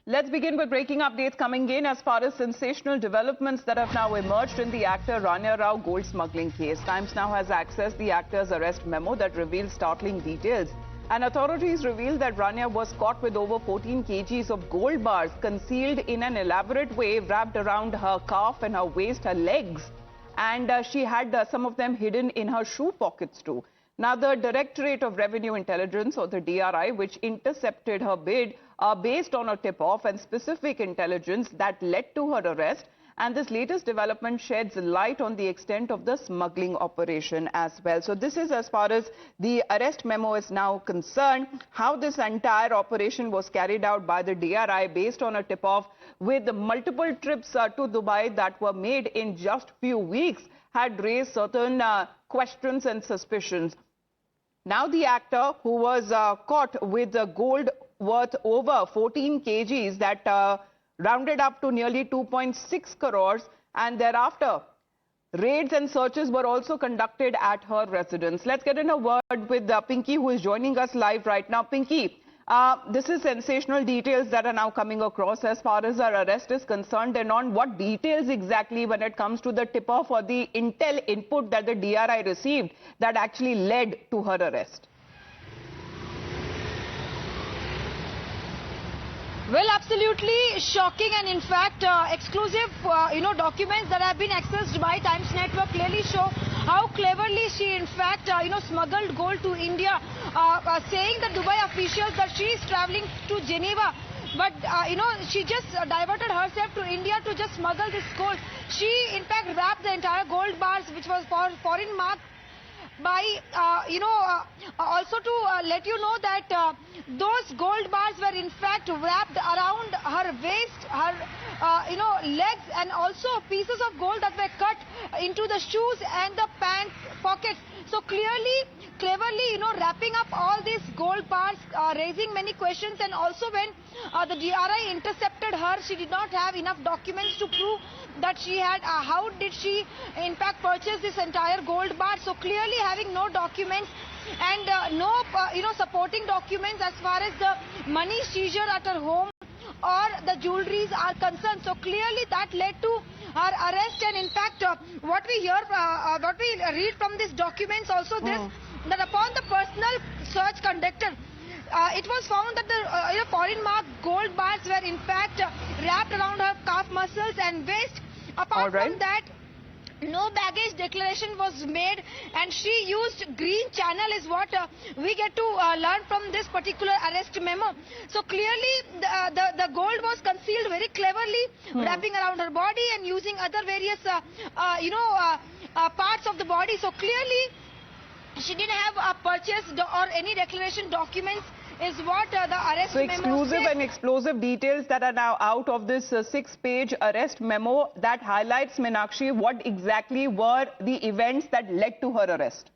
Let's begin with breaking updates coming in as far as sensational developments that have now emerged in the actor Rania Rao gold smuggling case. Times Now has accessed the actor's arrest memo that reveals startling details. And authorities revealed that Rania was caught with over 14 kgs of gold bars concealed in an elaborate way wrapped around her calf and her waist, her legs. And she had some of them hidden in her shoe pockets too. Now, the Directorate of Revenue Intelligence, or the DRI, which intercepted her bid based on a tip-off and specific intelligence that led to her arrest. And this latest development sheds light on the extent of the smuggling operation as well. So this is as far as the arrest memo is now concerned, how this entire operation was carried out by the DRI based on a tip-off with multiple trips to Dubai that were made in just few weeks had raised certain questions and suspicions. Now the actor who was caught with gold worth over 14 kgs that rounded up to nearly 2.6 crores, and thereafter raids and searches were also conducted at her residence. Let's get in a word with Pinky, who is joining us live right now. Pinky, this is sensational details that are now coming across as far as her arrest is concerned, and on what details exactly when it comes to the tip-off or the intel input that the DRI received that actually led to her arrest. Well, absolutely shocking, and in fact exclusive documents that have been accessed by Times Network clearly show how cleverly she in fact smuggled gold to India, saying the Dubai officials that she is traveling to Geneva, but she just diverted herself to India to just smuggle this gold. She in fact wrapped the entire gold bars, which was for foreign mark, by also to let you know that those gold bars were in fact wrapped around her waist, her legs, and also pieces of gold that were cut into the shoes and the pants pockets. So clearly, cleverly, wrapping up all these gold bars, raising many questions. And also when the DRI intercepted her, she did not have enough documents to prove that she had, how did she in fact purchase this entire gold bar. So clearly having no documents and no supporting documents as far as the money seizure at her home or the jewelries are concerned. So clearly that led to her arrest. And in fact what we hear, what we read from these documents also this, that upon the personal search conducted, it was found that the foreign marked gold bars were in fact wrapped around her calf muscles and waist. Apart from that, no baggage declaration was made, and she used green channel is what we get to learn from this particular arrest memo. So clearly the gold was concealed very cleverly, wrapping around her body and using other various parts of the body. So clearly she didn't have purchased or any declaration documents is what the arrest memo exclusive says. and explosive details that are now out of this 6-page arrest memo that highlights, Meenakshi, what exactly were the events that led to her arrest.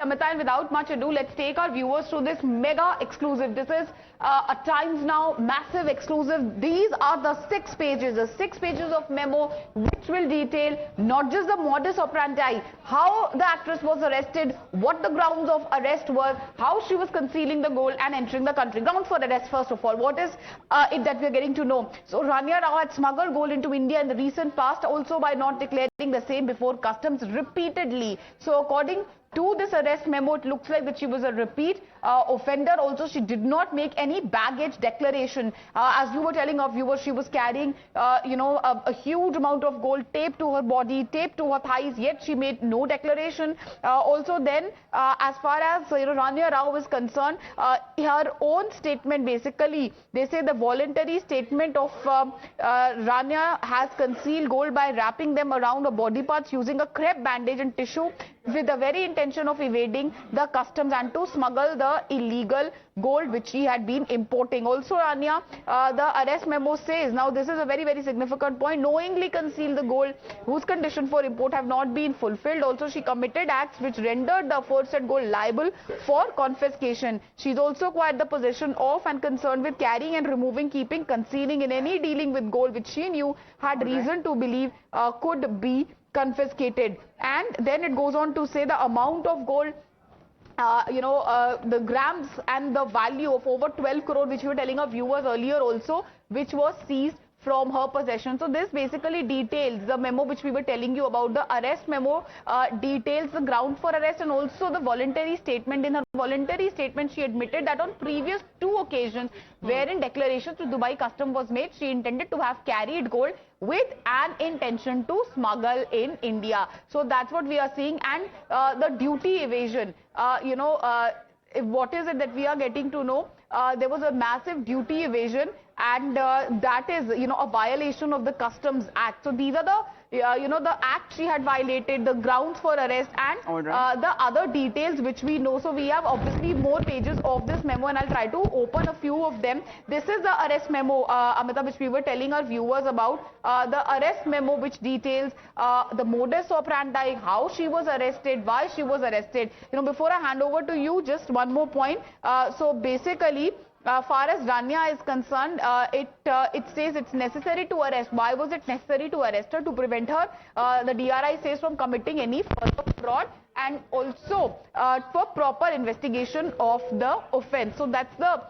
Amita, and without much ado, let's take our viewers through this mega exclusive. This is a Times Now massive exclusive. These are the 6 pages, of memo which will detail not just the modus operandi, how the actress was arrested, what the grounds of arrest were, how she was concealing the gold and entering the country. Grounds for arrest, first of all, what is it that we are getting to know? So Rania Rao had smuggled gold into India in the recent past, also by not declaring the same before customs repeatedly. So according to this arrest memo, it looks like that she was a repeat offender. Also, she did not make any baggage declaration. As you were telling our viewers, she was carrying, a huge amount of gold taped to her body, taped to her thighs, yet she made no declaration. Also then, as far as Rania Rao is concerned, her own statement, basically, they say the voluntary statement of Rania has concealed gold by wrapping them around her body parts using a crepe bandage and tissue with the very intention of evading the customs and to smuggle the illegal gold which she had been importing. Also, Anya, the arrest memo says, now this is a very, very significant point, knowingly conceal the gold whose condition for import have not been fulfilled. Also, she committed acts which rendered the aforesaid gold liable for confiscation. She's also acquired the possession of and concerned with carrying and removing, keeping, concealing in any dealing with gold which she knew had reason to believe could be confiscated. And then it goes on to say the amount of gold the grams and the value of over 12 crore, which we were telling our viewers earlier also, which was seized from her possession. So this basically details the memo which we were telling you about. The arrest memo details the ground for arrest and also the voluntary statement. In her voluntary statement, she admitted that on previous 2 occasions wherein declaration to Dubai Custom was made, she intended to have carried gold with an intention to smuggle in India. So that's what we are seeing. And the duty evasion, what is it that we are getting to know? There was a massive duty evasion, and that is, a violation of the Customs Act. So these are the, the act she had violated, the grounds for arrest, and the other details which we know. So we have obviously more pages of this memo, and I'll try to open a few of them. This is the arrest memo, Amita, which we were telling our viewers about. The arrest memo which details the modus operandi, how she was arrested, why she was arrested. Before I hand over to you, just one more point. So basically, far as Rania is concerned, it says it's necessary to arrest. Why was it necessary to arrest her? To prevent her, the DRI says, from committing any further fraud, and also for proper investigation of the offence. So that's the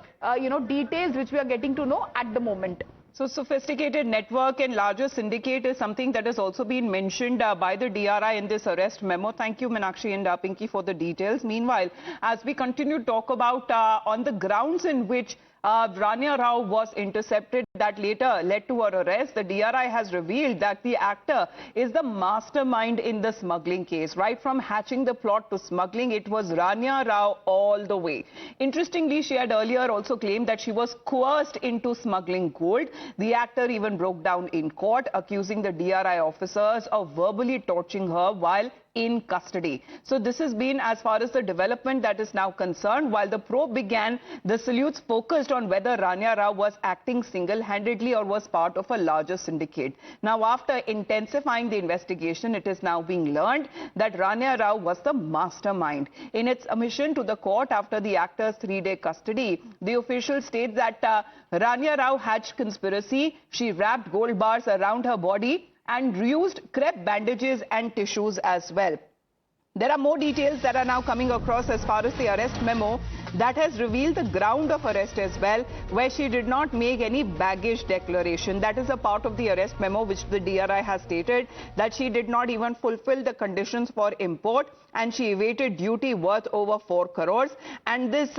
details which we are getting to know at the moment. So sophisticated network and larger syndicate is something that has also been mentioned by the DRI in this arrest memo. Thank you, Meenakshi and Pinky, for the details. Meanwhile, as we continue to talk about on the grounds in which Rania Rao was intercepted that later led to her arrest, the DRI has revealed that the actor is the mastermind in the smuggling case. Right from hatching the plot to smuggling, it was Rania Rao all the way. Interestingly, she had earlier also claimed that she was coerced into smuggling gold. The actor even broke down in court, accusing the DRI officers of verbally torturing her while in custody. So this has been as far as the development that is now concerned. While the probe began, the salutes focused on whether Rania Rao was acting single-handedly or was part of a larger syndicate. Now, after intensifying the investigation, it is now being learned that Rania Rao was the mastermind. In its admission to the court after the actor's 3-day custody, the official states that Rania Rao hatched conspiracy. She wrapped gold bars around her body and used crepe bandages and tissues as well. There are more details that are now coming across as far as the arrest memo that has revealed the ground of arrest as well, where she did not make any baggage declaration. That is a part of the arrest memo which the DRI has stated that she did not even fulfill the conditions for import, and she evaded duty worth over 4 crores. And this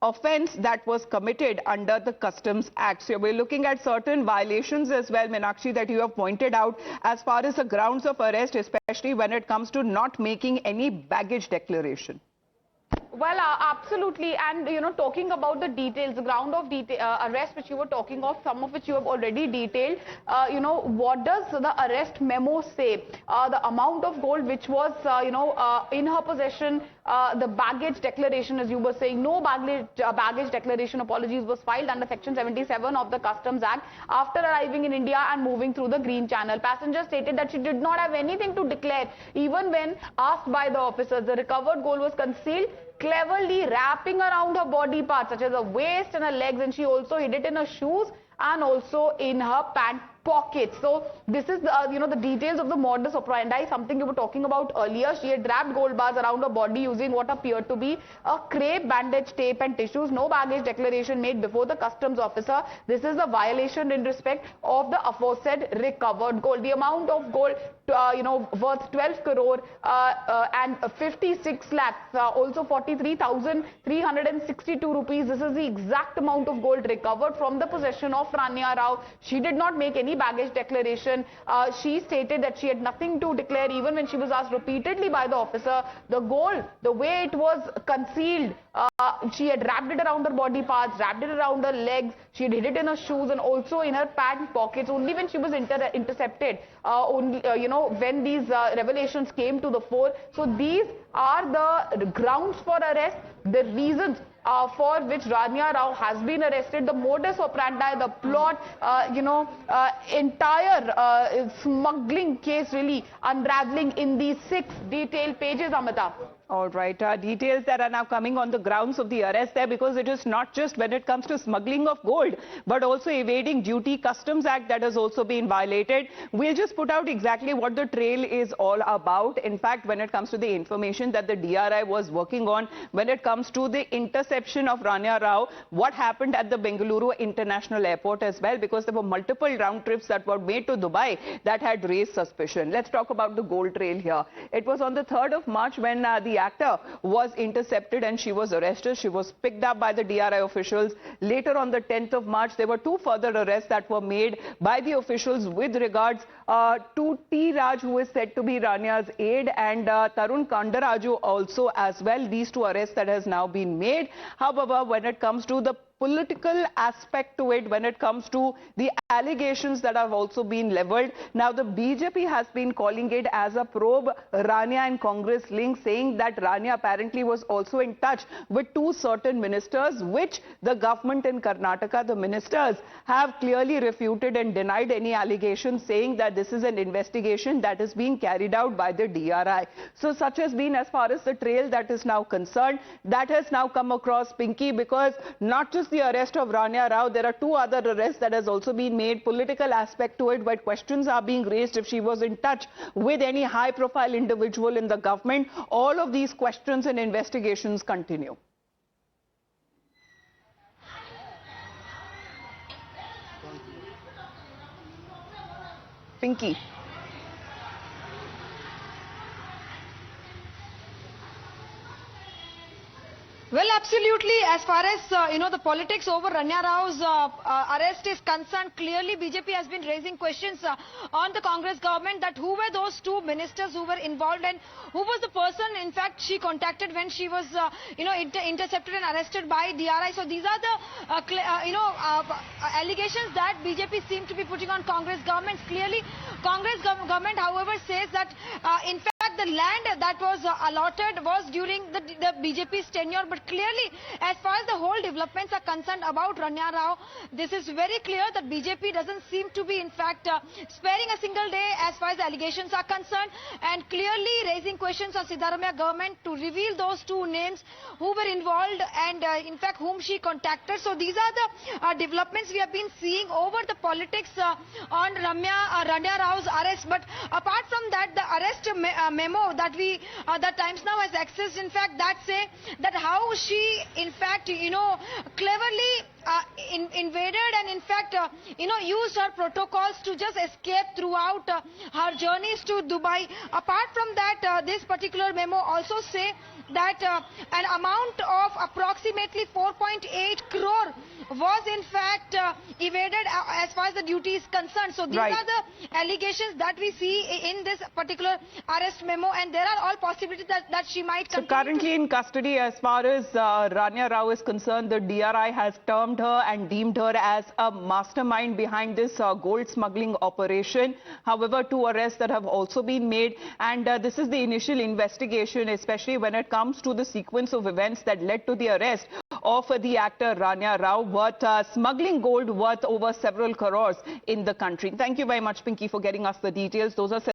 offence that was committed under the Customs Act. So we're looking at certain violations as well, Meenakshi, that you have pointed out as far as the grounds of arrest, especially when it comes to not making any baggage declaration. Well, absolutely. And, talking about the details, the ground of arrest which you were talking of, some of which you have already detailed, what does the arrest memo say? The amount of gold which was, in her possession, the baggage declaration, as you were saying, no baggage declaration, apologies, was filed under Section 77 of the Customs Act after arriving in India and moving through the Green Channel. Passenger stated that she did not have anything to declare. Even when asked by the officers, the recovered gold was concealed, cleverly wrapping around her body parts such as her waist and her legs, and she also hid it in her shoes and also in her pant pockets. So this is the the details of the modus operandi, something you were talking about earlier. She had wrapped gold bars around her body using what appeared to be a crepe, bandage, tape and tissues. No baggage declaration made before the customs officer. This is a violation in respect of the aforesaid recovered gold. The amount of gold worth 12 crore and 56 lakhs, also 43,362 rupees. This is the exact amount of gold recovered from the possession of Rania Rao. She did not make any baggage declaration. She stated that she had nothing to declare, even when she was asked repeatedly by the officer. The gold, the way it was concealed, she had wrapped it around her body parts, wrapped it around her legs, she had hid it in her shoes and also in her pant pockets. Only when she was intercepted, when these revelations came to the fore. So these are the grounds for arrest, the reasons for which Rania Rao has been arrested, the modus operandi, the plot, entire smuggling case really unraveling in these 6 detailed pages, Amita. All right, details that are now coming on the grounds of the arrest there, because it is not just when it comes to smuggling of gold, but also evading duty customs act that has also been violated. We'll just put out exactly what the trail is all about. In fact, when it comes to the information that the DRI was working on, when it comes to the interception of Rania Rao, what happened at the Bengaluru International Airport as well, because there were multiple round trips that were made to Dubai that had raised suspicion. Let's talk about the gold trail here. It was on the 3rd of March when the actor was intercepted and she was arrested. She was picked up by the DRI officials. Later on the 10th of March, there were 2 further arrests that were made by the officials with regards to T. Raj, who is said to be Rania's aide, and Tarun Kandaraju also as well. These 2 arrests that has now been made. However, when it comes to the political aspect to it, when it comes to the allegations that have also been leveled, now the BJP has been calling it as a probe Rania and Congress link, saying that Rania apparently was also in touch with 2 certain ministers, which the government in Karnataka, the ministers, have clearly refuted and denied any allegations, saying that this is an investigation that is being carried out by the DRI. So such has been as far as the trail that is now concerned. That has now come across, Pinky, because not just the arrest of Rania Rao, there are 2 other arrests that has also been made. Political aspect to it, where questions are being raised if she was in touch with any high-profile individual in the government. All of these questions and investigations continue. Pinky. Well, absolutely. As far as, the politics over Rania Rao's arrest is concerned, clearly BJP has been raising questions on the Congress government, that who were those 2 ministers who were involved and who was the person, in fact, she contacted when she was, intercepted and arrested by DRI. So these are the, allegations that BJP seem to be putting on Congress government. Clearly, Congress government, however, says that, in fact, the land that was allotted was during the BJP's tenure. But clearly, as far as the whole developments are concerned about Rania Rao, this is very clear that BJP doesn't seem to be, in fact, sparing a single day as far as the allegations are concerned, and clearly raising questions on Siddaramaiah government to reveal those 2 names who were involved and, in fact, whom she contacted. So these are the developments we have been seeing over the politics on Rania Rao's arrest. But apart from that, the arrest memo that that Times Now has accessed, in fact, that say that how she, in fact, cleverly invaded and, in fact, used her protocols to just escape throughout her journeys to Dubai. Apart from that, this particular memo also say that an amount of approximately 4.8 crore was in fact evaded as far as the duty is concerned. So these are the allegations that we see in this particular arrest memo, and there are all possibilities that she might continue. So currently in custody, as far as Rania Rao is concerned, the DRI has termed her and deemed her as a mastermind behind this gold smuggling operation. However, 2 arrests that have also been made, and this is the initial investigation, especially when it comes to the sequence of events that led to the arrest of the actor Rania Rao, worth smuggling gold worth over several crores in the country. Thank you very much, Pinky, for getting us the details. Those are